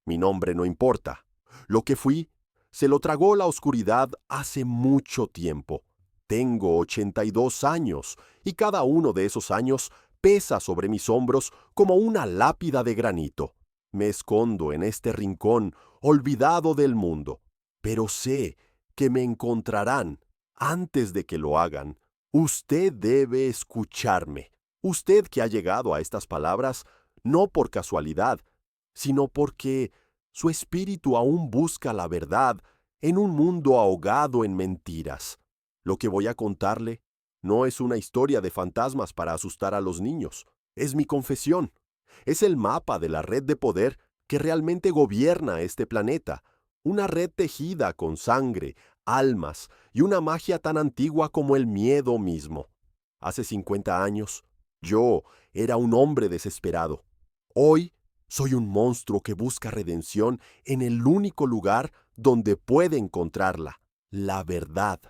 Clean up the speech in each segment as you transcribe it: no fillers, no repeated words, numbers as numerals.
Mi nombre no importa. Lo que fui, se lo tragó la oscuridad hace mucho tiempo. Tengo 82 años y cada uno de esos años pesa sobre mis hombros como una lápida de granito. Me escondo en este rincón, olvidado del mundo, pero sé que me encontrarán antes de que lo hagan. Usted debe escucharme. Usted que ha llegado a estas palabras no por casualidad, sino porque su espíritu aún busca la verdad en un mundo ahogado en mentiras. Lo que voy a contarle no es una historia de fantasmas para asustar a los niños, es mi confesión. Es el mapa de la red de poder que realmente gobierna este planeta, una red tejida con sangre, almas y una magia tan antigua como el miedo mismo. Hace 50 años, yo era un hombre desesperado. Hoy soy un monstruo que busca redención en el único lugar donde puede encontrarla, la verdad.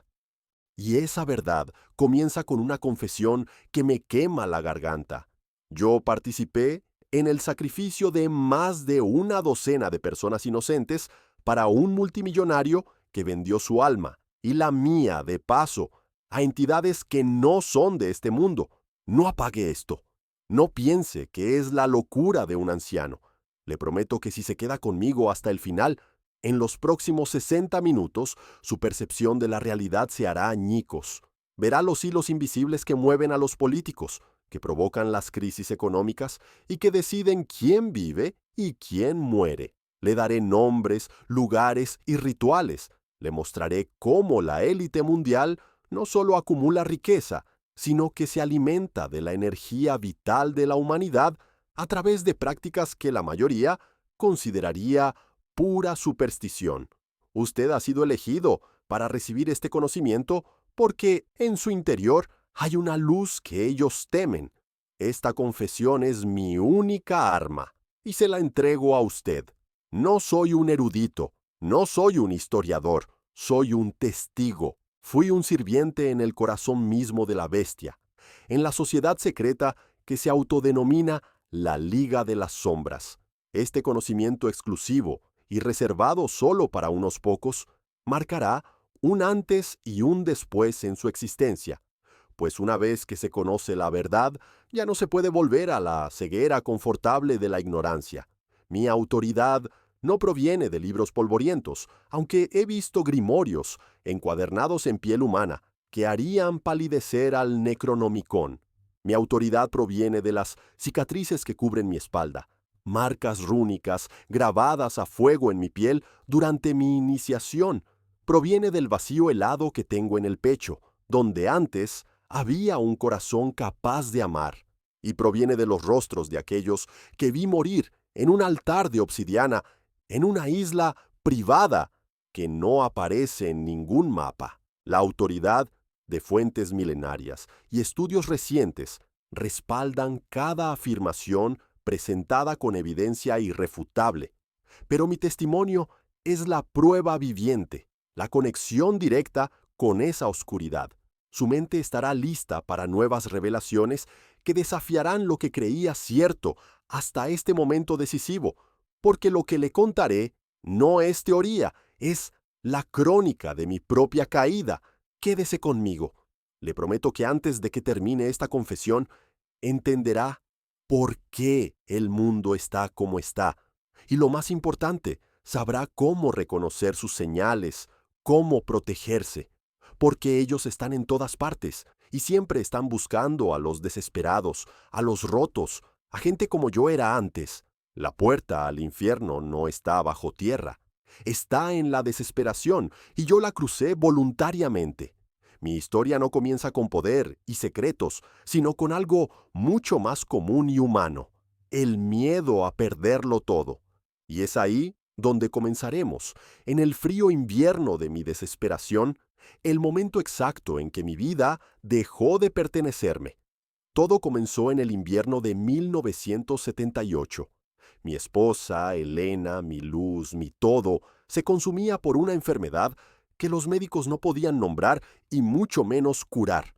Y esa verdad comienza con una confesión que me quema la garganta. Yo participé en el sacrificio de más de una docena de personas inocentes para un multimillonario que vendió su alma, y la mía, de paso, a entidades que no son de este mundo. No apague esto. No piense que es la locura de un anciano. Le prometo que si se queda conmigo hasta el final, en los próximos 60 minutos, su percepción de la realidad se hará añicos. Verá los hilos invisibles que mueven a los políticos, que provocan las crisis económicas y que deciden quién vive y quién muere. Le daré nombres, lugares y rituales. Le mostraré cómo la élite mundial no solo acumula riqueza, sino que se alimenta de la energía vital de la humanidad a través de prácticas que la mayoría consideraría pura superstición. Usted ha sido elegido para recibir este conocimiento porque en su interior hay una luz que ellos temen. Esta confesión es mi única arma y se la entrego a usted. No soy un erudito, no soy un historiador, soy un testigo. Fui un sirviente en el corazón mismo de la bestia, en la sociedad secreta que se autodenomina la Liga de las Sombras. Este conocimiento exclusivo y reservado solo para unos pocos, marcará un antes y un después en su existencia, pues una vez que se conoce la verdad, ya no se puede volver a la ceguera confortable de la ignorancia. Mi autoridad no proviene de libros polvorientos, aunque he visto grimorios encuadernados en piel humana que harían palidecer al Necronomicon. Mi autoridad proviene de las cicatrices que cubren mi espalda, marcas rúnicas grabadas a fuego en mi piel durante mi iniciación. Proviene del vacío helado que tengo en el pecho, donde antes había un corazón capaz de amar. Y proviene de los rostros de aquellos que vi morir en un altar de obsidiana, en una isla privada que no aparece en ningún mapa. La autoridad de fuentes milenarias y estudios recientes respaldan cada afirmación presentada con evidencia irrefutable. Pero mi testimonio es la prueba viviente, la conexión directa con esa oscuridad. Su mente estará lista para nuevas revelaciones que desafiarán lo que creía cierto hasta este momento decisivo, porque lo que le contaré no es teoría, es la crónica de mi propia caída. Quédese conmigo. Le prometo que antes de que termine esta confesión, entenderá por qué el mundo está como está. Y lo más importante, sabrá cómo reconocer sus señales, cómo protegerse, porque ellos están en todas partes y siempre están buscando a los desesperados, a los rotos, a gente como yo era antes. La puerta al infierno no está bajo tierra, está en la desesperación y yo la crucé voluntariamente. Mi historia no comienza con poder y secretos, sino con algo mucho más común y humano, el miedo a perderlo todo. Y es ahí donde comenzaremos, en el frío invierno de mi desesperación, el momento exacto en que mi vida dejó de pertenecerme. Todo comenzó en el invierno de 1978. Mi esposa, Elena, mi luz, mi todo, se consumía por una enfermedad que los médicos no podían nombrar y mucho menos curar.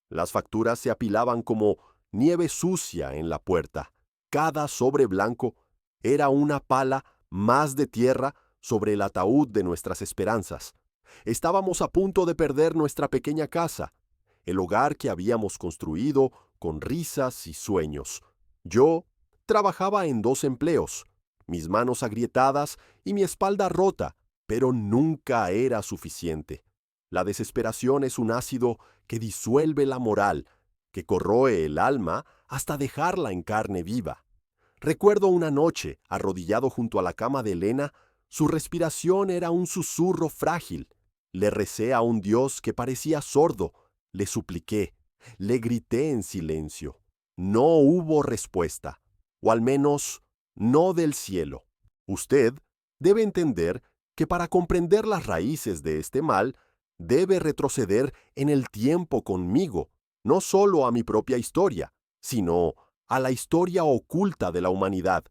Las facturas se apilaban como nieve sucia en la puerta. Cada sobre blanco era una pala más de tierra sobre el ataúd de nuestras esperanzas. Estábamos a punto de perder nuestra pequeña casa, el hogar que habíamos construido con risas y sueños. Yo trabajaba en 2 empleos, mis manos agrietadas y mi espalda rota, pero nunca era suficiente. La desesperación es un ácido que disuelve la moral, que corroe el alma hasta dejarla en carne viva. Recuerdo una noche, arrodillado junto a la cama de Elena, su respiración era un susurro frágil. Le recé a un Dios que parecía sordo, le supliqué, le grité en silencio. No hubo respuesta, o al menos no del cielo. Usted debe entender que para comprender las raíces de este mal, debe retroceder en el tiempo conmigo, no solo a mi propia historia, sino a la historia oculta de la humanidad,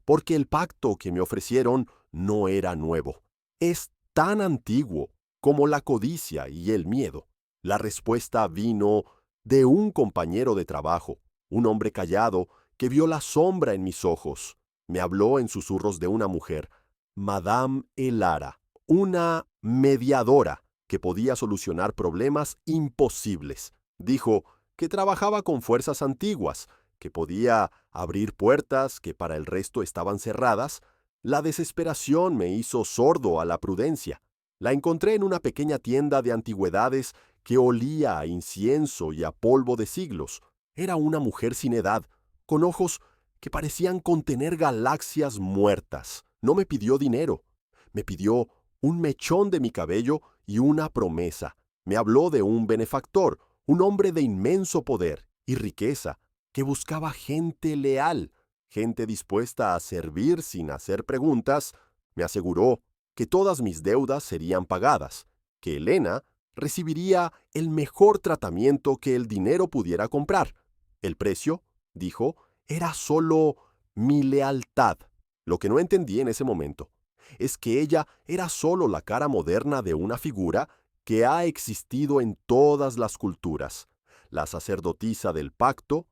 porque el pacto que me ofrecieron no era nuevo. Es tan antiguo como la codicia y el miedo. La respuesta vino de un compañero de trabajo, un hombre callado que vio la sombra en mis ojos. Me habló en susurros de una mujer, Madame Elara, una mediadora que podía solucionar problemas imposibles. Dijo que trabajaba con fuerzas antiguas, que podía abrir puertas que para el resto estaban cerradas. La desesperación me hizo sordo a la prudencia. La encontré en una pequeña tienda de antigüedades que olía a incienso y a polvo de siglos. Era una mujer sin edad, con ojos que parecían contener galaxias muertas. No me pidió dinero. Me pidió un mechón de mi cabello y una promesa. Me habló de un benefactor, un hombre de inmenso poder y riqueza, que buscaba gente leal, gente dispuesta a servir sin hacer preguntas. Me aseguró que todas mis deudas serían pagadas, que Elena recibiría el mejor tratamiento que el dinero pudiera comprar. El precio, dijo, era solo mi lealtad. Lo que no entendí en ese momento es que ella era solo la cara moderna de una figura que ha existido en todas las culturas, la sacerdotisa del pacto,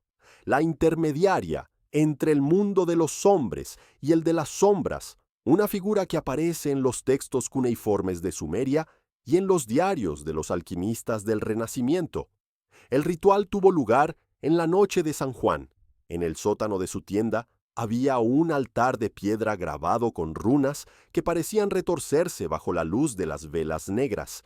la intermediaria entre el mundo de los hombres y el de las sombras, una figura que aparece en los textos cuneiformes de Sumeria y en los diarios de los alquimistas del Renacimiento. El ritual tuvo lugar en la noche de San Juan. En el sótano de su tienda había un altar de piedra grabado con runas que parecían retorcerse bajo la luz de las velas negras.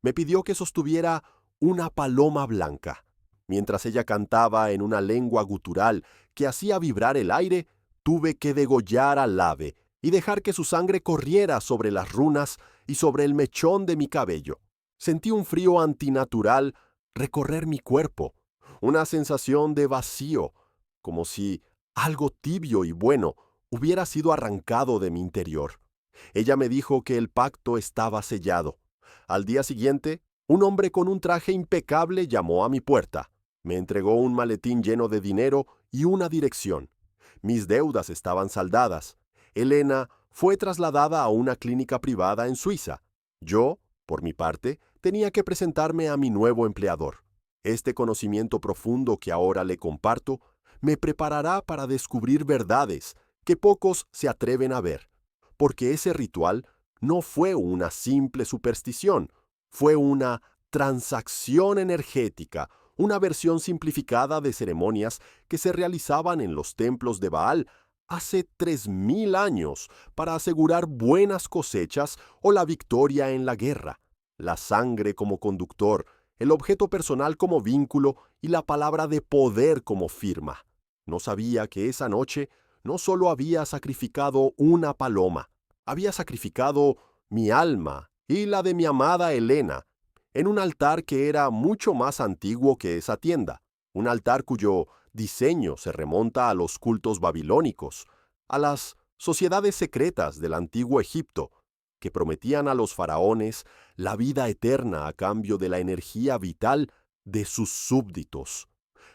Me pidió que sostuviera una paloma blanca. Mientras ella cantaba en una lengua gutural que hacía vibrar el aire, tuve que degollar al ave y dejar que su sangre corriera sobre las runas y sobre el mechón de mi cabello. Sentí un frío antinatural recorrer mi cuerpo, una sensación de vacío, como si algo tibio y bueno hubiera sido arrancado de mi interior. Ella me dijo que el pacto estaba sellado. Al día siguiente, un hombre con un traje impecable llamó a mi puerta. Me entregó un maletín lleno de dinero y una dirección. Mis deudas estaban saldadas. Elena fue trasladada a una clínica privada en Suiza. Yo, por mi parte, tenía que presentarme a mi nuevo empleador. Este conocimiento profundo que ahora le comparto me preparará para descubrir verdades que pocos se atreven a ver, porque ese ritual no fue una simple superstición, fue una transacción energética, una versión simplificada de ceremonias que se realizaban en los templos de Baal hace 3000 años para asegurar buenas cosechas o la victoria en la guerra. La sangre como conductor, el objeto personal como vínculo y la palabra de poder como firma. No sabía que esa noche no solo había sacrificado una paloma, había sacrificado mi alma y la de mi amada Elena en un altar que era mucho más antiguo que esa tienda, un altar cuyo diseño se remonta a los cultos babilónicos, a las sociedades secretas del antiguo Egipto, que prometían a los faraones la vida eterna a cambio de la energía vital de sus súbditos.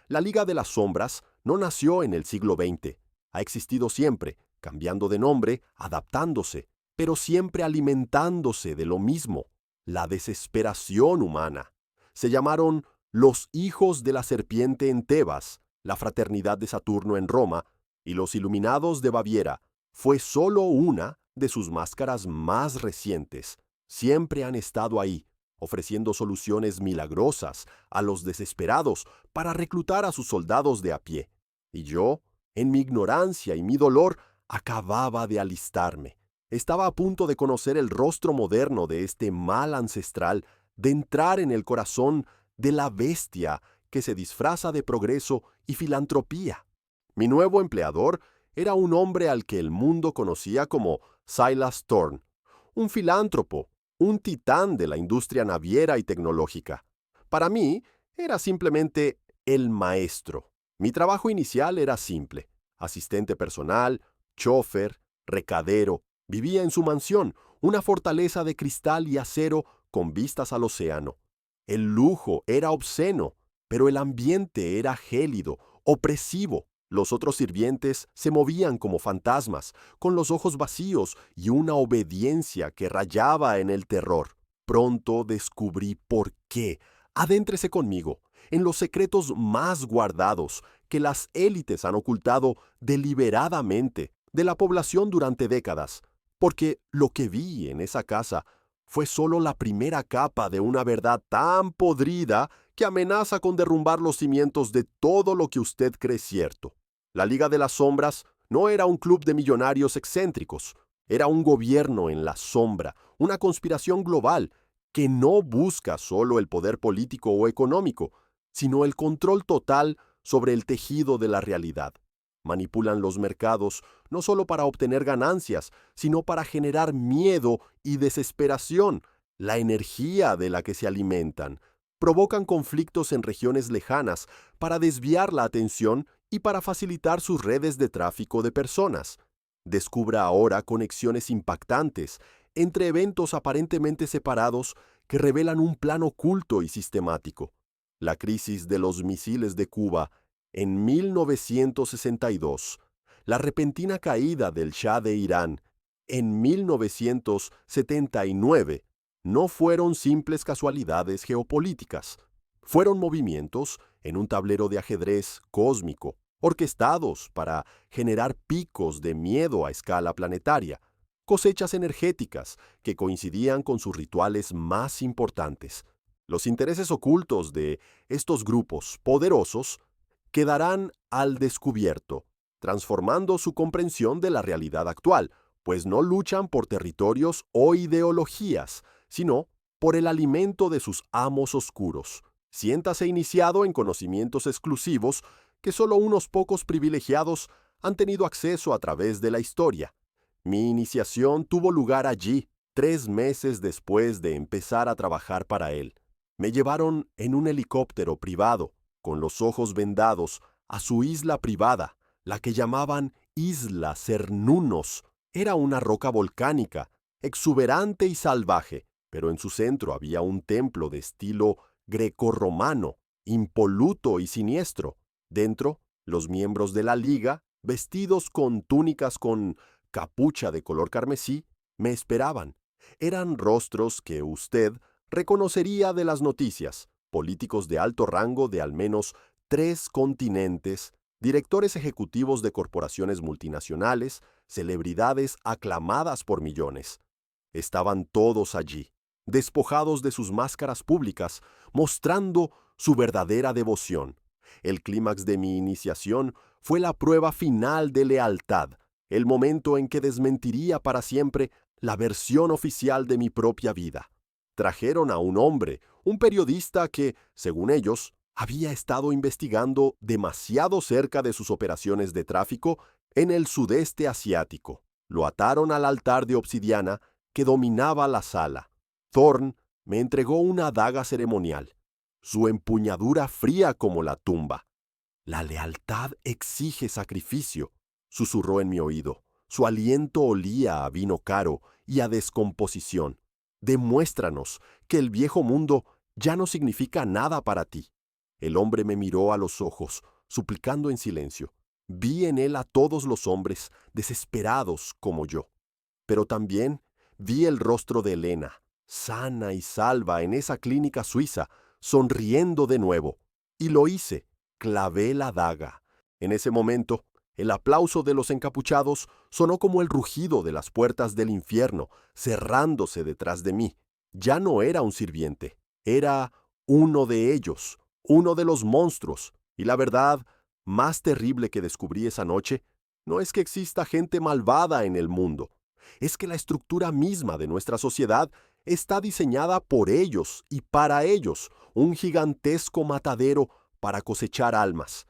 La Liga de las Sombras no nació en el siglo XX, ha existido siempre, cambiando de nombre, adaptándose, pero siempre alimentándose de lo mismo, la desesperación humana. Se llamaron los hijos de la serpiente en Tebas, la fraternidad de Saturno en Roma, y los iluminados de Baviera, fue solo una de sus máscaras más recientes. Siempre han estado ahí, ofreciendo soluciones milagrosas a los desesperados para reclutar a sus soldados de a pie. Y yo, en mi ignorancia y mi dolor, acababa de alistarme. Estaba a punto de conocer el rostro moderno de este mal ancestral, de entrar en el corazón de la bestia que se disfraza de progreso y filantropía. Mi nuevo empleador era un hombre al que el mundo conocía como Silas Thorne, un filántropo, un titán de la industria naviera y tecnológica. Para mí, era simplemente el maestro. Mi trabajo inicial era simple: asistente personal, chofer, recadero. Vivía en su mansión, una fortaleza de cristal y acero con vistas al océano. El lujo era obsceno, pero el ambiente era gélido, opresivo. Los otros sirvientes se movían como fantasmas, con los ojos vacíos y una obediencia que rayaba en el terror. Pronto descubrí por qué. Adéntrese conmigo en los secretos más guardados que las élites han ocultado deliberadamente de la población durante décadas, porque lo que vi en esa casa fue solo la primera capa de una verdad tan podrida que amenaza con derrumbar los cimientos de todo lo que usted cree cierto. La Liga de las Sombras no era un club de millonarios excéntricos, era un gobierno en la sombra, una conspiración global que no busca solo el poder político o económico, sino el control total sobre el tejido de la realidad. Manipulan los mercados no solo para obtener ganancias, sino para generar miedo y desesperación, la energía de la que se alimentan. Provocan conflictos en regiones lejanas para desviar la atención y para facilitar sus redes de tráfico de personas. Descubra ahora conexiones impactantes entre eventos aparentemente separados que revelan un plan oculto y sistemático. La crisis de los misiles de Cuba en 1962, la repentina caída del Shah de Irán en 1979, no fueron simples casualidades geopolíticas. Fueron movimientos en un tablero de ajedrez cósmico, orquestados para generar picos de miedo a escala planetaria, cosechas energéticas que coincidían con sus rituales más importantes. Los intereses ocultos de estos grupos poderosos quedarán al descubierto, transformando su comprensión de la realidad actual, pues no luchan por territorios o ideologías, sino por el alimento de sus amos oscuros. Siéntase iniciado en conocimientos exclusivos que solo unos pocos privilegiados han tenido acceso a través de la historia. Mi iniciación tuvo lugar allí, 3 meses después de empezar a trabajar para él. Me llevaron en un helicóptero privado, con los ojos vendados, a su isla privada, la que llamaban Isla Cernunnos. Era una roca volcánica, exuberante y salvaje, pero en su centro había un templo de estilo grecorromano, impoluto y siniestro. Dentro, los miembros de la liga, vestidos con túnicas con capucha de color carmesí, me esperaban. Eran rostros que usted reconocería de las noticias, políticos de alto rango de al menos 3 continentes, directores ejecutivos de corporaciones multinacionales, celebridades aclamadas por millones. Estaban todos allí, despojados de sus máscaras públicas, mostrando su verdadera devoción. El clímax de mi iniciación fue la prueba final de lealtad, el momento en que desmentiría para siempre la versión oficial de mi propia vida. Trajeron a un hombre, un periodista que, según ellos, había estado investigando demasiado cerca de sus operaciones de tráfico en el sudeste asiático. Lo ataron al altar de obsidiana que dominaba la sala. Thorne me entregó una daga ceremonial, su empuñadura fría como la tumba. «La lealtad exige sacrificio», susurró en mi oído. Su aliento olía a vino caro y a descomposición. «Demuéstranos que el viejo mundo ya no significa nada para ti». El hombre me miró a los ojos, suplicando en silencio. Vi en él a todos los hombres, desesperados como yo. Pero también vi el rostro de Elena, sana y salva en esa clínica suiza, sonriendo de nuevo. Y lo hice, clavé la daga. En ese momento, El aplauso de los encapuchados sonó como el rugido de las puertas del infierno, cerrándose detrás de mí. Ya no era un sirviente, era uno de ellos, uno de los monstruos. Y la verdad más terrible que descubrí esa noche no es que exista gente malvada en el mundo, es que la estructura misma de nuestra sociedad está diseñada por ellos y para ellos, un gigantesco matadero para cosechar almas.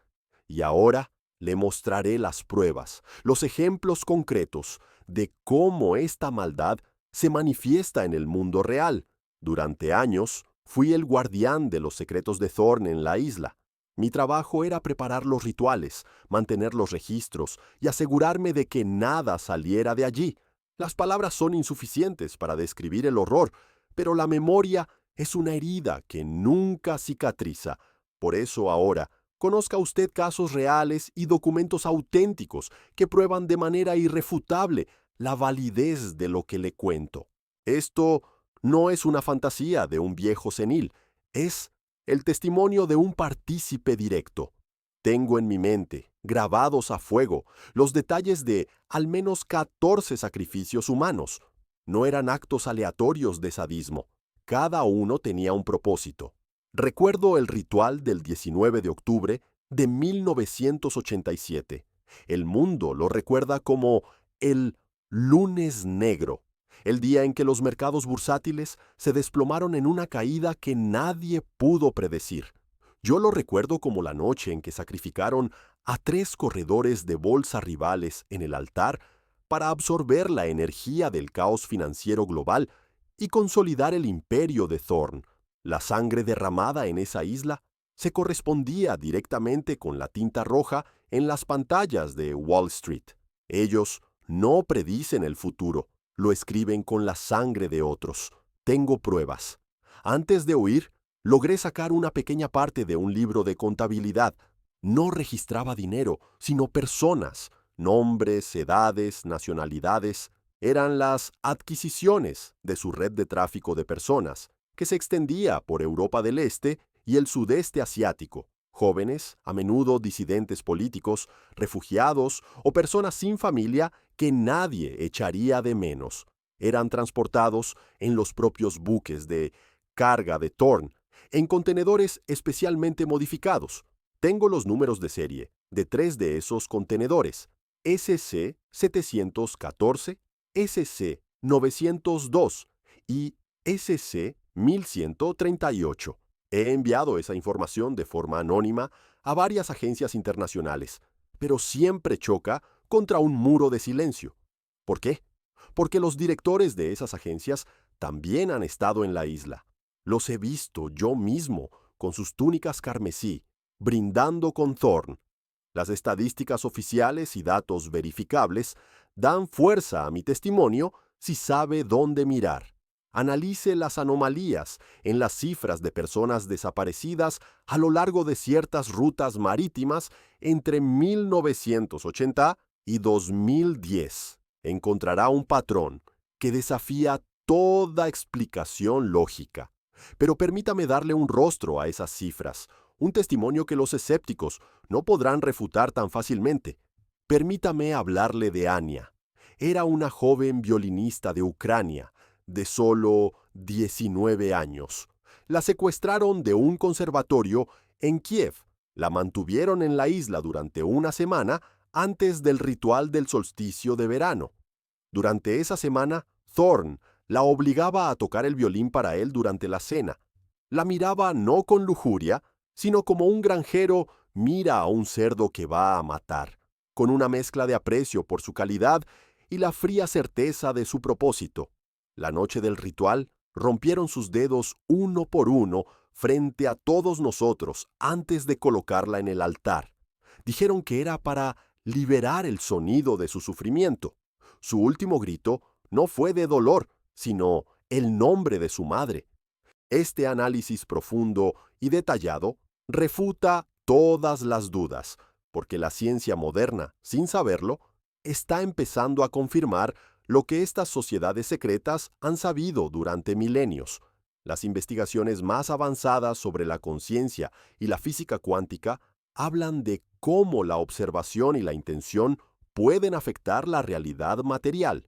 Y ahora le mostraré las pruebas, los ejemplos concretos de cómo esta maldad se manifiesta en el mundo real. Durante años, fui el guardián de los secretos de Thorn en la isla. Mi trabajo era preparar los rituales, mantener los registros y asegurarme de que nada saliera de allí. Las palabras son insuficientes para describir el horror, pero la memoria es una herida que nunca cicatriza. Por eso ahora, conozca usted casos reales y documentos auténticos que prueban de manera irrefutable la validez de lo que le cuento. Esto no es una fantasía de un viejo senil, es el testimonio de un partícipe directo. Tengo en mi mente, grabados a fuego, los detalles de al menos 14 sacrificios humanos. No eran actos aleatorios de sadismo. Cada uno tenía un propósito. Recuerdo el ritual del 19 de octubre de 1987. El mundo lo recuerda como el Lunes Negro, el día en que los mercados bursátiles se desplomaron en una caída que nadie pudo predecir. Yo lo recuerdo como la noche en que sacrificaron a 3 corredores de bolsa rivales en el altar para absorber la energía del caos financiero global y consolidar el imperio de Thorn. La sangre derramada en esa isla se correspondía directamente con la tinta roja en las pantallas de Wall Street. Ellos no predicen el futuro, lo escriben con la sangre de otros. Tengo pruebas. Antes de huir, logré sacar una pequeña parte de un libro de contabilidad. No registraba dinero, sino personas, nombres, edades, nacionalidades. Eran las adquisiciones de su red de tráfico de personas, que se extendía por Europa del Este y el sudeste asiático. Jóvenes, a menudo disidentes políticos, refugiados o personas sin familia que nadie echaría de menos. Eran transportados en los propios buques de carga de Thorn, en contenedores especialmente modificados. Tengo los números de serie de 3 de esos contenedores: SC-714, SC-902 y SC-1138. He enviado esa información de forma anónima a varias agencias internacionales, pero siempre choca contra un muro de silencio. ¿Por qué? Porque los directores de esas agencias también han estado en la isla. Los he visto yo mismo, con sus túnicas carmesí, brindando con Thorn. Las estadísticas oficiales y datos verificables dan fuerza a mi testimonio si sabe dónde mirar. Analice las anomalías en las cifras de personas desaparecidas a lo largo de ciertas rutas marítimas entre 1980 y 2010. Encontrará un patrón que desafía toda explicación lógica. Pero permítame darle un rostro a esas cifras, un testimonio que los escépticos no podrán refutar tan fácilmente. Permítame hablarle de Anya. Era una joven violinista de Ucrania, de solo 19 años. La secuestraron de un conservatorio en Kiev. La mantuvieron en la isla durante una semana antes del ritual del solsticio de verano. Durante esa semana, Thorn la obligaba a tocar el violín para él durante la cena. La miraba no con lujuria, sino como un granjero mira a un cerdo que va a matar, con una mezcla de aprecio por su calidad y la fría certeza de su propósito. La noche del ritual, rompieron sus dedos uno por uno frente a todos nosotros antes de colocarla en el altar. Dijeron que era para liberar el sonido de su sufrimiento. Su último grito no fue de dolor, sino el nombre de su madre. Este análisis profundo y detallado refuta todas las dudas, porque la ciencia moderna, sin saberlo, está empezando a confirmar lo que estas sociedades secretas han sabido durante milenios. Las investigaciones más avanzadas sobre la conciencia y la física cuántica hablan de cómo la observación y la intención pueden afectar la realidad material.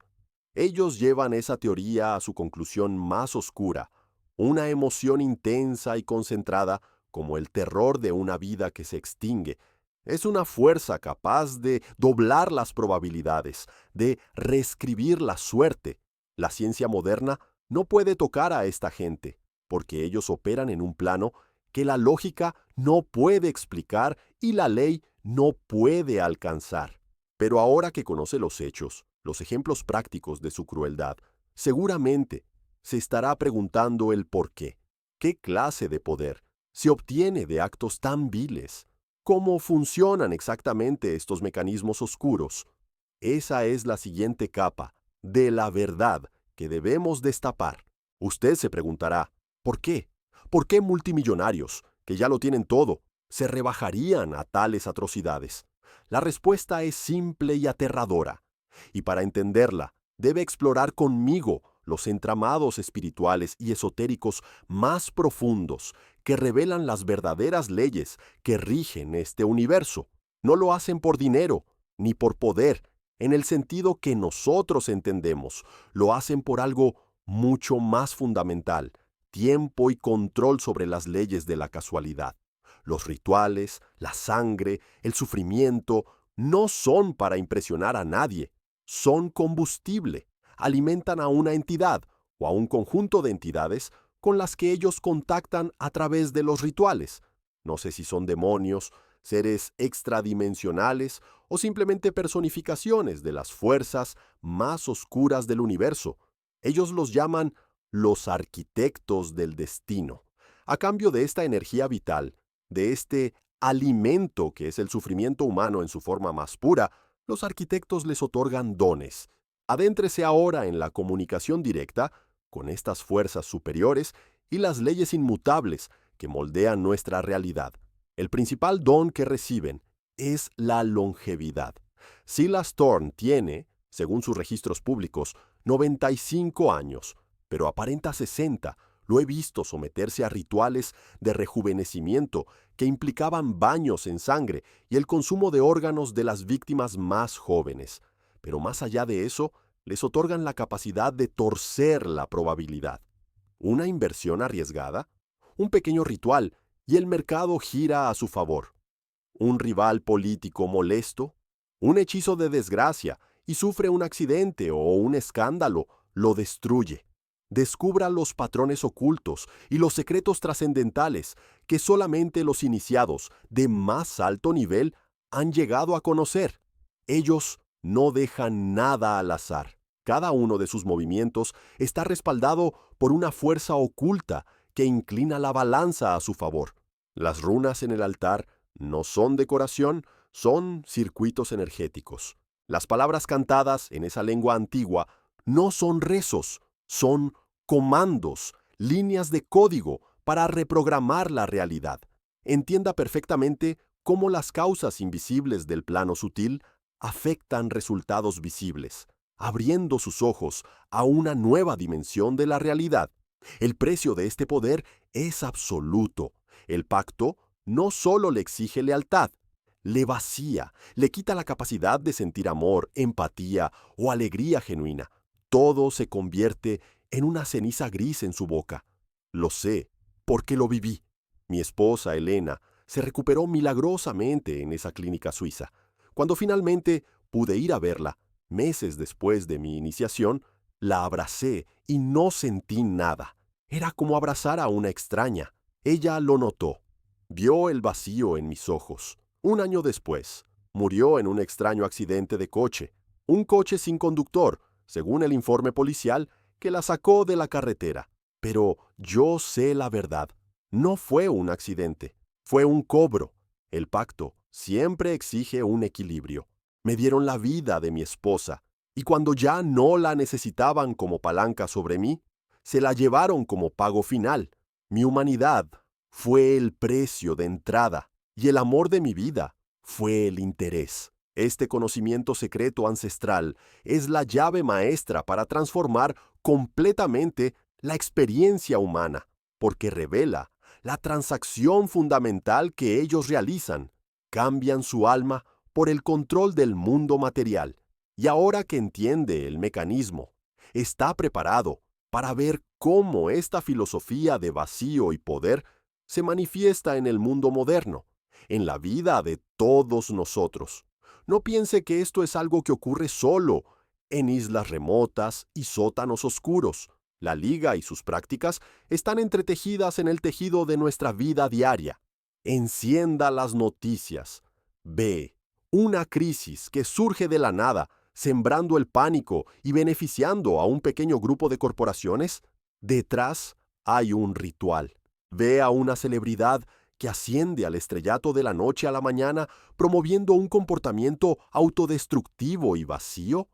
Ellos llevan esa teoría a su conclusión más oscura, una emoción intensa y concentrada como el terror de una vida que se extingue. Es una fuerza capaz de doblar las probabilidades, de reescribir la suerte. La ciencia moderna no puede tocar a esta gente, porque ellos operan en un plano que la lógica no puede explicar y la ley no puede alcanzar. Pero ahora que conoce los hechos, los ejemplos prácticos de su crueldad, seguramente se estará preguntando el por qué. ¿Qué clase de poder se obtiene de actos tan viles? ¿Cómo funcionan exactamente estos mecanismos oscuros? Esa es la siguiente capa de la verdad que debemos destapar. Usted se preguntará, ¿por qué? ¿Por qué multimillonarios, que ya lo tienen todo, se rebajarían a tales atrocidades? La respuesta es simple y aterradora, y para entenderla, debe explorar conmigo los entramados espirituales y esotéricos más profundos que revelan las verdaderas leyes que rigen este universo. No lo hacen por dinero, ni por poder, en el sentido que nosotros entendemos. Lo hacen por algo mucho más fundamental: tiempo y control sobre las leyes de la casualidad. Los rituales, la sangre, el sufrimiento, no son para impresionar a nadie. Son combustible. Alimentan a una entidad o a un conjunto de entidades con las que ellos contactan a través de los rituales. No sé si son demonios, seres extradimensionales o simplemente personificaciones de las fuerzas más oscuras del universo. Ellos los llaman los arquitectos del destino. A cambio de esta energía vital, de este alimento que es el sufrimiento humano en su forma más pura, los arquitectos les otorgan dones. Adéntrese ahora en la comunicación directa con estas fuerzas superiores y las leyes inmutables que moldean nuestra realidad. El principal don que reciben es la longevidad. Silas Thorne tiene, según sus registros públicos, 95 años, pero aparenta 60. Lo he visto someterse a rituales de rejuvenecimiento que implicaban baños en sangre y el consumo de órganos de las víctimas más jóvenes. Pero más allá de eso, les otorgan la capacidad de torcer la probabilidad. Una inversión arriesgada, un pequeño ritual, y el mercado gira a su favor. Un rival político molesto, un hechizo de desgracia, y sufre un accidente o un escándalo, lo destruye. Descubra los patrones ocultos y los secretos trascendentales que solamente los iniciados de más alto nivel han llegado a conocer. Ellos no dejan nada al azar. Cada uno de sus movimientos está respaldado por una fuerza oculta que inclina la balanza a su favor. Las runas en el altar no son decoración, son circuitos energéticos. Las palabras cantadas en esa lengua antigua no son rezos, son comandos, líneas de código para reprogramar la realidad. Entienda perfectamente cómo las causas invisibles del plano sutil afectan resultados visibles, abriendo sus ojos a una nueva dimensión de la realidad. El precio de este poder es absoluto. El pacto no solo le exige lealtad, le vacía, le quita la capacidad de sentir amor, empatía o alegría genuina. Todo se convierte en una ceniza gris en su boca. Lo sé, porque lo viví. Mi esposa, Elena, se recuperó milagrosamente en esa clínica suiza. Cuando finalmente pude ir a verla, meses después de mi iniciación, la abracé y no sentí nada. Era como abrazar a una extraña. Ella lo notó. Vio el vacío en mis ojos. Un año después, murió en un extraño accidente de coche. Un coche sin conductor, según el informe policial, que la sacó de la carretera. Pero yo sé la verdad. No fue un accidente. Fue un cobro. El pacto siempre exige un equilibrio. Me dieron la vida de mi esposa, y cuando ya no la necesitaban como palanca sobre mí, se la llevaron como pago final. Mi humanidad fue el precio de entrada, y el amor de mi vida fue el interés. Este conocimiento secreto ancestral es la llave maestra para transformar completamente la experiencia humana, porque revela la transacción fundamental que ellos realizan. cambian su alma por el control del mundo material. Y ahora que entiende el mecanismo, está preparado para ver cómo esta filosofía de vacío y poder se manifiesta en el mundo moderno, en la vida de todos nosotros. No piense que esto es algo que ocurre solo en islas remotas y sótanos oscuros. La Liga y sus prácticas están entretejidas en el tejido de nuestra vida diaria. Encienda las noticias. Ve una crisis que surge de la nada, sembrando el pánico y beneficiando a un pequeño grupo de corporaciones. Detrás hay un ritual. Ve a una celebridad que asciende al estrellato de la noche a la mañana, promoviendo un comportamiento autodestructivo y vacío.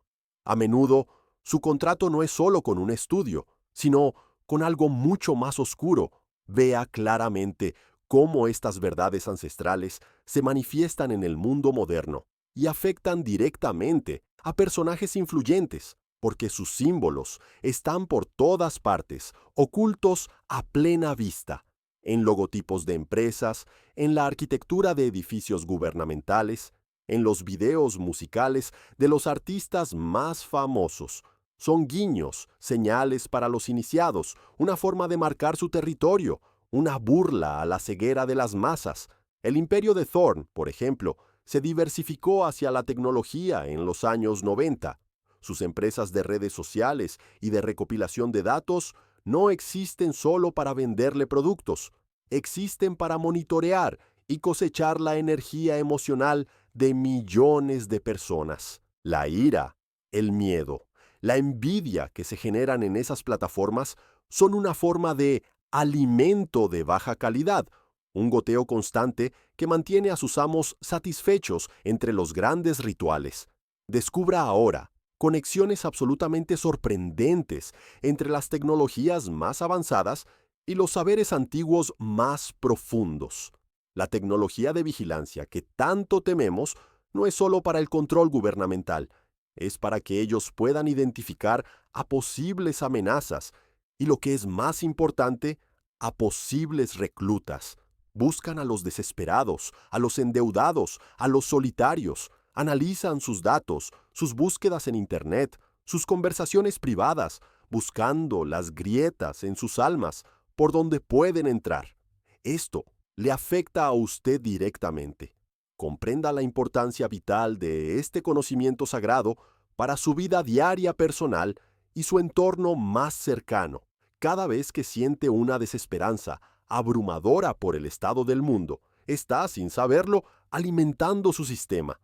A menudo, su contrato no es solo con un estudio, sino con algo mucho más oscuro. Vea claramente cómo estas verdades ancestrales se manifiestan en el mundo moderno y afectan directamente a personajes influyentes, porque sus símbolos están por todas partes, ocultos a plena vista, en logotipos de empresas, en la arquitectura de edificios gubernamentales, en los videos musicales de los artistas más famosos. Son guiños, señales para los iniciados, una forma de marcar su territorio, una burla a la ceguera de las masas. El imperio de Thorn, por ejemplo, se diversificó hacia la tecnología en los años 90. Sus empresas de redes sociales y de recopilación de datos no existen solo para venderle productos, existen para monitorear y cosechar la energía emocional de millones de personas. La ira, el miedo, la envidia que se generan en esas plataformas son una forma de alimento de baja calidad, un goteo constante que mantiene a sus amos satisfechos entre los grandes rituales. Descubra ahora conexiones absolutamente sorprendentes entre las tecnologías más avanzadas y los saberes antiguos más profundos. La tecnología de vigilancia que tanto tememos no es solo para el control gubernamental, es para que ellos puedan identificar a posibles amenazas y, lo que es más importante, a posibles reclutas. Buscan a los desesperados, a los endeudados, a los solitarios. Analizan sus datos, sus búsquedas en Internet, sus conversaciones privadas, buscando las grietas en sus almas por donde pueden entrar. Esto le afecta a usted directamente. Comprenda la importancia vital de este conocimiento sagrado para su vida diaria personal y su entorno más cercano. Cada vez que siente una desesperanza abrumadora por el estado del mundo, está, sin saberlo, alimentando su sistema.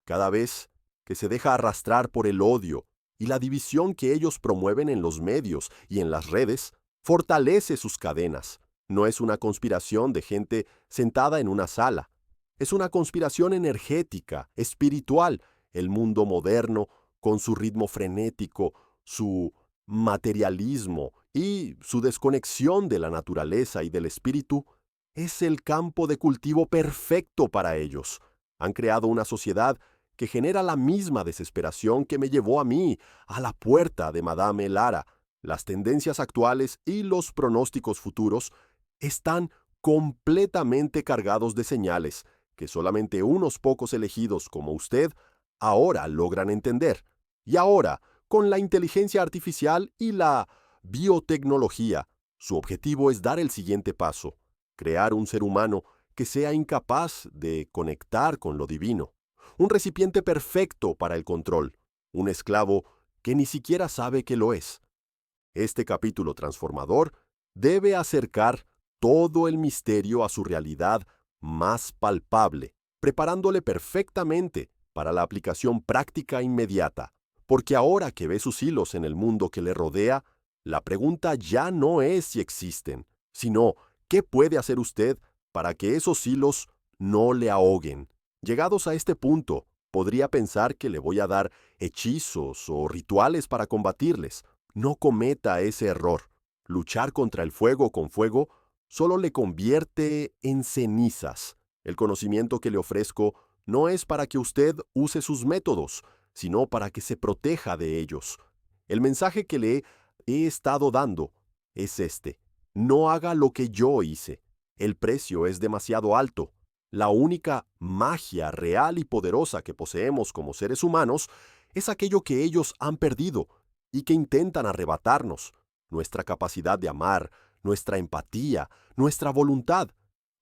Cada vez que se deja arrastrar por el odio y la división que ellos promueven en los medios y en las redes, fortalece sus cadenas. No es una conspiración de gente sentada en una sala. Es una conspiración energética, espiritual. El mundo moderno, con su ritmo frenético, su materialismo y su desconexión de la naturaleza y del espíritu, es el campo de cultivo perfecto para ellos. Han creado una sociedad que genera la misma desesperación que me llevó a mí a la puerta de Madame Lara. Las tendencias actuales y los pronósticos futuros están completamente cargados de señales que solamente unos pocos elegidos como usted ahora logran entender. Y ahora, con la inteligencia artificial y la biotecnología, su objetivo es dar el siguiente paso: crear un ser humano que sea incapaz de conectar con lo divino, un recipiente perfecto para el control, un esclavo que ni siquiera sabe que lo es. Este capítulo transformador debe acercar todo el misterio a su realidad más palpable, preparándole perfectamente para la aplicación práctica inmediata. Porque ahora que ve sus hilos en el mundo que le rodea, la pregunta ya no es si existen, sino ¿qué puede hacer usted para que esos hilos no le ahoguen? Llegados a este punto, podría pensar que le voy a dar hechizos o rituales para combatirles. No cometa ese error. Luchar contra el fuego con fuego solo le convierte en cenizas. El conocimiento que le ofrezco no es para que usted use sus métodos, sino para que se proteja de ellos. El mensaje que le he estado dando es este: no haga lo que yo hice. El precio es demasiado alto. La única magia real y poderosa que poseemos como seres humanos es aquello que ellos han perdido y que intentan arrebatarnos: nuestra capacidad de amar, nuestra empatía, nuestra voluntad.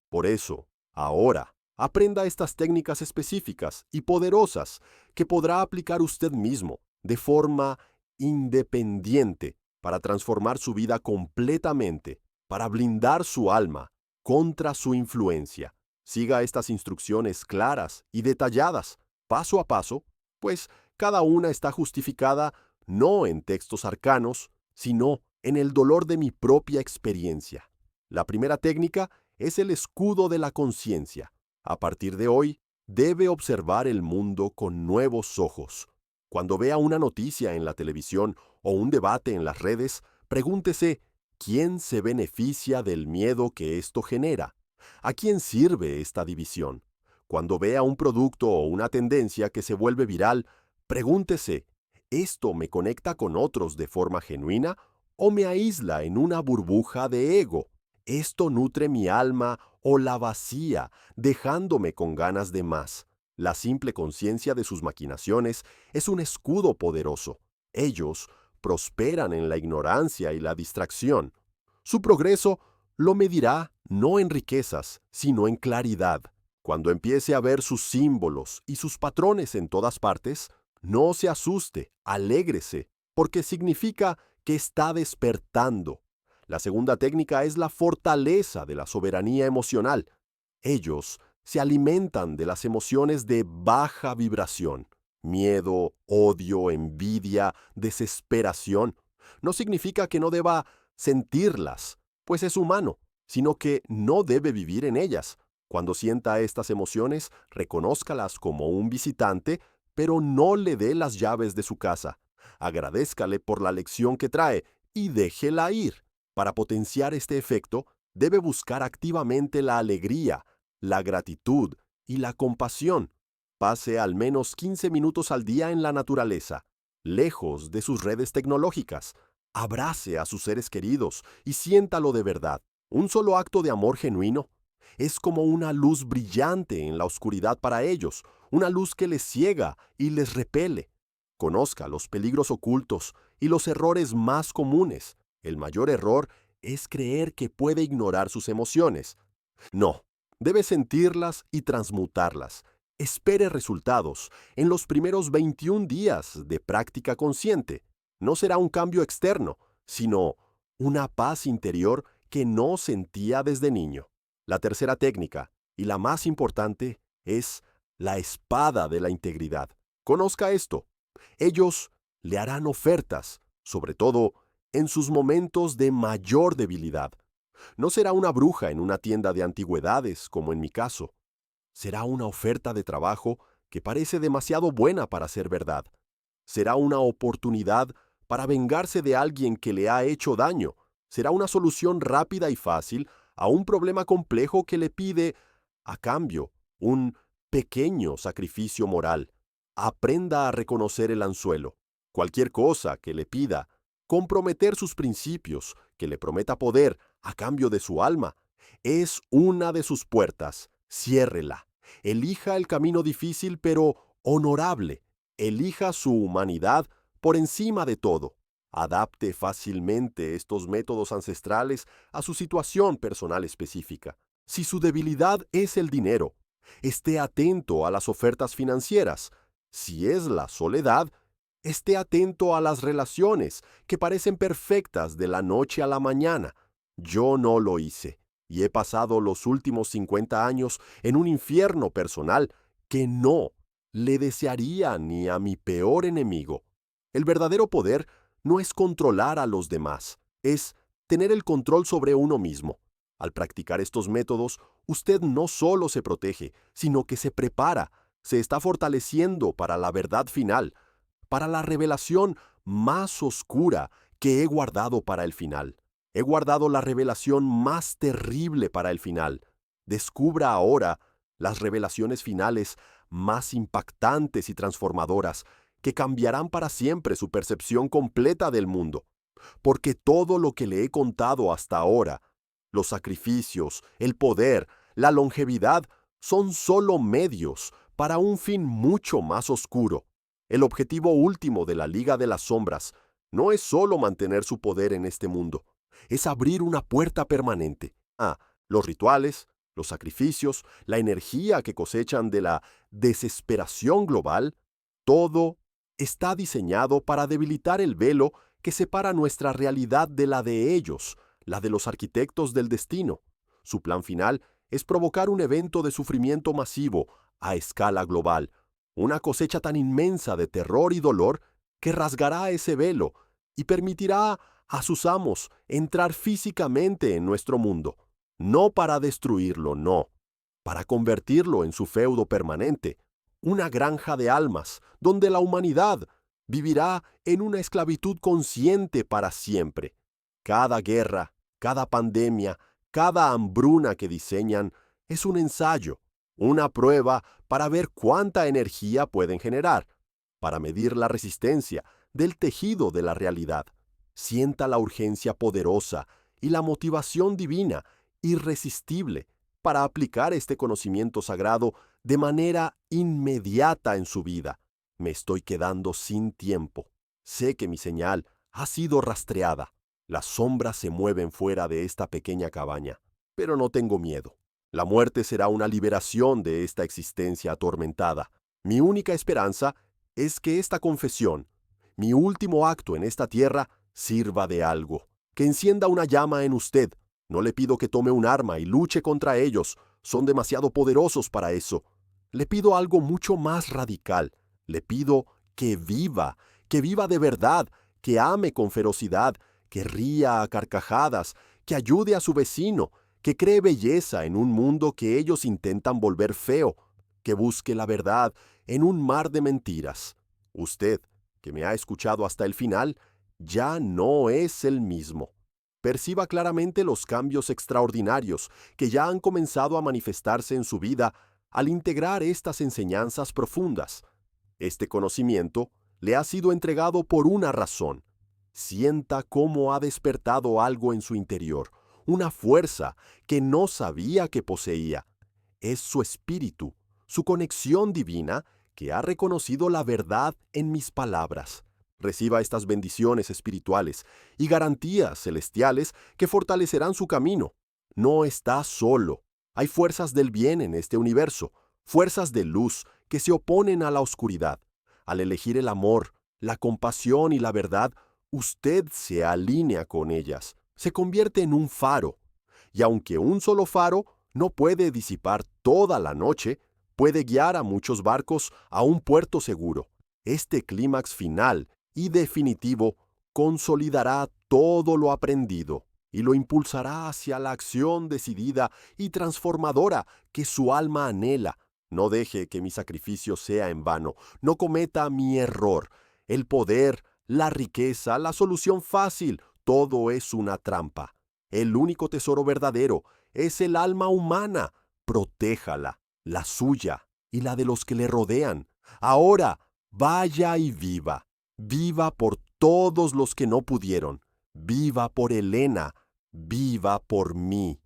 Por eso, ahora, aprenda estas técnicas específicas y poderosas que podrá aplicar usted mismo de forma independiente para transformar su vida completamente, para blindar su alma contra su influencia. Siga estas instrucciones claras y detalladas, paso a paso, pues cada una está justificada no en textos arcanos, sino en el dolor de mi propia experiencia. La primera técnica es el escudo de la conciencia. A partir de hoy, debe observar el mundo con nuevos ojos. Cuando vea una noticia en la televisión o un debate en las redes, pregúntese: ¿quién se beneficia del miedo que esto genera? ¿A quién sirve esta división? Cuando vea un producto o una tendencia que se vuelve viral, pregúntese: ¿esto me conecta con otros de forma genuina o me aísla en una burbuja de ego? ¿Esto nutre mi alma o la vacía, dejándome con ganas de más? La simple conciencia de sus maquinaciones es un escudo poderoso. Ellos prosperan en la ignorancia y la distracción. Su progreso lo medirá no en riquezas, sino en claridad. Cuando empiece a ver sus símbolos y sus patrones en todas partes, no se asuste, alégrese, porque significa que está despertando. La segunda técnica es la fortaleza de la soberanía emocional. Ellos se alimentan de las emociones de baja vibración: miedo, odio, envidia, desesperación. No significa que no deba sentirlas, pues es humano, sino que no debe vivir en ellas. Cuando sienta estas emociones, reconózcalas como un visitante, pero no le dé las llaves de su casa. Agradézcale por la lección que trae y déjela ir. Para potenciar este efecto, debe buscar activamente la alegría, la gratitud y la compasión. Pase al menos 15 minutos al día en la naturaleza, lejos de sus redes tecnológicas. Abrace a sus seres queridos y siéntalo de verdad. Un solo acto de amor genuino es como una luz brillante en la oscuridad para ellos, una luz que les ciega y les repele. Conozca los peligros ocultos y los errores más comunes. El mayor error es creer que puede ignorar sus emociones. No, debe sentirlas y transmutarlas. Espere resultados en los primeros 21 días de práctica consciente. No será un cambio externo, sino una paz interior que no sentía desde niño. La tercera técnica, y la más importante, es la espada de la integridad. Conozca esto. Ellos le harán ofertas, sobre todo en sus momentos de mayor debilidad. No será una bruja en una tienda de antigüedades, como en mi caso. Será una oferta de trabajo que parece demasiado buena para ser verdad. Será una oportunidad para vengarse de alguien que le ha hecho daño. Será una solución rápida y fácil a un problema complejo que le pide, a cambio, un pequeño sacrificio moral. Aprenda a reconocer el anzuelo. Cualquier cosa que le pida comprometer sus principios, que le prometa poder a cambio de su alma, es una de sus puertas. Ciérrela. Elija el camino difícil pero honorable. Elija su humanidad por encima de todo. Adapte fácilmente estos métodos ancestrales a su situación personal específica. Si su debilidad es el dinero, esté atento a las ofertas financieras. Si es la soledad, esté atento a las relaciones que parecen perfectas de la noche a la mañana. Yo no lo hice y he pasado los últimos 50 años en un infierno personal que no le desearía ni a mi peor enemigo. El verdadero poder no es controlar a los demás, es tener el control sobre uno mismo. Al practicar estos métodos, usted no solo se protege, sino que se prepara, se está fortaleciendo para la verdad final, para la revelación más oscura que he guardado para el final. He guardado la revelación más terrible para el final. Descubra ahora las revelaciones finales más impactantes y transformadoras que cambiarán para siempre su percepción completa del mundo. Porque todo lo que le he contado hasta ahora, los sacrificios, el poder, la longevidad, son solo medios para un fin mucho más oscuro. El objetivo último de la Liga de las Sombras no es solo mantener su poder en este mundo, es abrir una puerta permanente a los rituales, los sacrificios, la energía que cosechan de la desesperación global. Todo está diseñado para debilitar el velo que separa nuestra realidad de la de ellos, la de los arquitectos del destino. Su plan final es provocar un evento de sufrimiento masivo a escala global, una cosecha tan inmensa de terror y dolor que rasgará ese velo y permitirá a sus amos entrar físicamente en nuestro mundo, no para destruirlo, no, para convertirlo en su feudo permanente, una granja de almas donde la humanidad vivirá en una esclavitud consciente para siempre. Cada guerra, cada pandemia, cada hambruna que diseñan es un ensayo, una prueba para ver cuánta energía pueden generar, para medir la resistencia del tejido de la realidad. Sienta la urgencia poderosa y la motivación divina, irresistible, para aplicar este conocimiento sagrado de manera inmediata en su vida. Me estoy quedando sin tiempo. Sé que mi señal ha sido rastreada. Las sombras se mueven fuera de esta pequeña cabaña, pero no tengo miedo. La muerte será una liberación de esta existencia atormentada. Mi única esperanza es que esta confesión, mi último acto en esta tierra, sirva de algo, que encienda una llama en usted. No le pido que tome un arma y luche contra ellos, son demasiado poderosos para eso. Le pido algo mucho más radical. Le pido que viva de verdad, que ame con ferocidad, que ría a carcajadas, que ayude a su vecino, que cree belleza en un mundo que ellos intentan volver feo, que busque la verdad en un mar de mentiras. Usted, que me ha escuchado hasta el final, ya no es el mismo. Perciba claramente los cambios extraordinarios que ya han comenzado a manifestarse en su vida al integrar estas enseñanzas profundas. Este conocimiento le ha sido entregado por una razón. Sienta cómo ha despertado algo en su interior, una fuerza que no sabía que poseía. Es su espíritu, su conexión divina, que ha reconocido la verdad en mis palabras. Reciba estas bendiciones espirituales y garantías celestiales que fortalecerán su camino. No está solo. Hay fuerzas del bien en este universo, fuerzas de luz que se oponen a la oscuridad. Al elegir el amor, la compasión y la verdad, usted se alinea con ellas, se convierte en un faro. Y aunque un solo faro no puede disipar toda la noche, puede guiar a muchos barcos a un puerto seguro. Este clímax final y definitivo consolidará todo lo aprendido y lo impulsará hacia la acción decidida y transformadora que su alma anhela. No deje que mi sacrificio sea en vano, no cometa mi error. El poder, la riqueza, la solución fácil, todo es una trampa. El único tesoro verdadero es el alma humana. Protéjala, la suya y la de los que le rodean. Ahora, vaya y viva. Viva por todos los que no pudieron. Viva por Elena. Viva por mí.